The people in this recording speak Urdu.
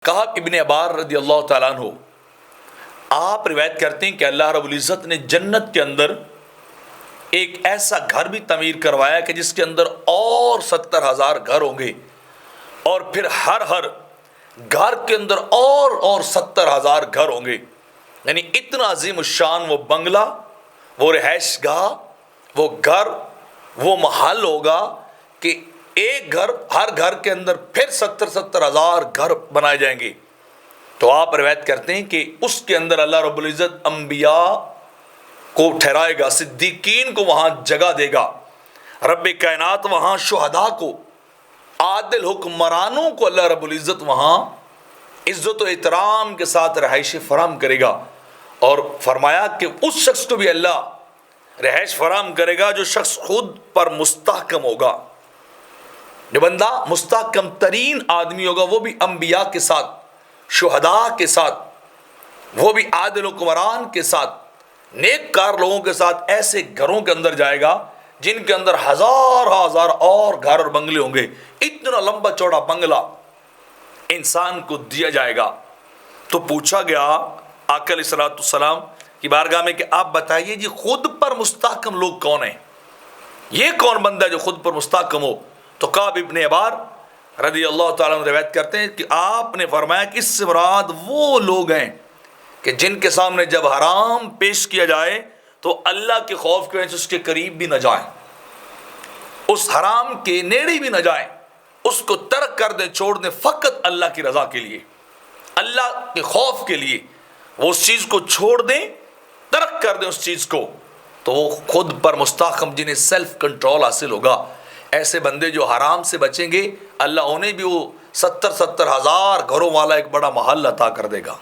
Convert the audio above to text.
کعب ابن عبار رضی اللہ تعالیٰ عنہ آپ روایت کرتے ہیں کہ اللہ رب العزت نے جنت کے اندر ایک ایسا گھر بھی تعمیر کروایا کہ جس کے اندر اور 70,000 گھر ہوں گے، اور پھر ہر گھر کے اندر اور 70,000 گھر ہوں گے. یعنی اتنا عظیم الشان وہ بنگلہ، وہ رہائش گاہ، وہ گھر، وہ محل ہوگا کہ ایک گھر، ہر گھر کے اندر پھر 70,000 گھر بنائے جائیں گے. تو آپ روایت کرتے ہیں کہ اس کے اندر اللہ رب العزت انبیاء کو ٹھہرائے گا، صدیقین کو وہاں جگہ دے گا، رب کائنات وہاں شہداء کو، عادل حکمرانوں کو اللہ رب العزت وہاں عزت و احترام کے ساتھ رہائش فراہم کرے گا. اور فرمایا کہ اس شخص کو بھی اللہ رہائش فراہم کرے گا جو شخص خود پر مستحکم ہوگا. جو بندہ مستحکم ترین آدمی ہوگا وہ بھی انبیاء کے ساتھ، شہداء کے ساتھ، وہ بھی عادل حکمران کے ساتھ، نیک کار لوگوں کے ساتھ ایسے گھروں کے اندر جائے گا جن کے اندر ہزار اور گھر اور بنگلے ہوں گے. اتنا لمبا چوڑا بنگلہ انسان کو دیا جائے گا. تو پوچھا گیا آقا علیہ الصلوۃ والسلام کی بارگاہ میں کہ آپ بتائیے جی خود پر مستحکم لوگ کون ہیں؟ یہ کون بندہ ہے جو خود پر مستحکم ہو؟ تو کعب ابن عبار رضی اللہ تعالیٰ عنہ روایت کرتے ہیں کہ آپ نے فرمایا کہ اس سے مراد وہ لوگ ہیں کہ جن کے سامنے جب حرام پیش کیا جائے تو اللہ کے خوف کی وجہ سے اس کے قریب بھی نہ جائیں، اس حرام کے نیڑے بھی نہ جائیں، اس کو ترک کر دیں، چھوڑ دیں، فقط اللہ کی رضا کے لیے، اللہ کے خوف کے لیے وہ اس چیز کو چھوڑ دیں، ترک کر دیں اس چیز کو. تو وہ خود پر مستحکم، جنہیں سیلف کنٹرول حاصل ہوگا. ایسے بندے جو حرام سے بچیں گے اللہ انہیں بھی وہ 70,000 گھروں والا ایک بڑا محل عطا کر دے گا.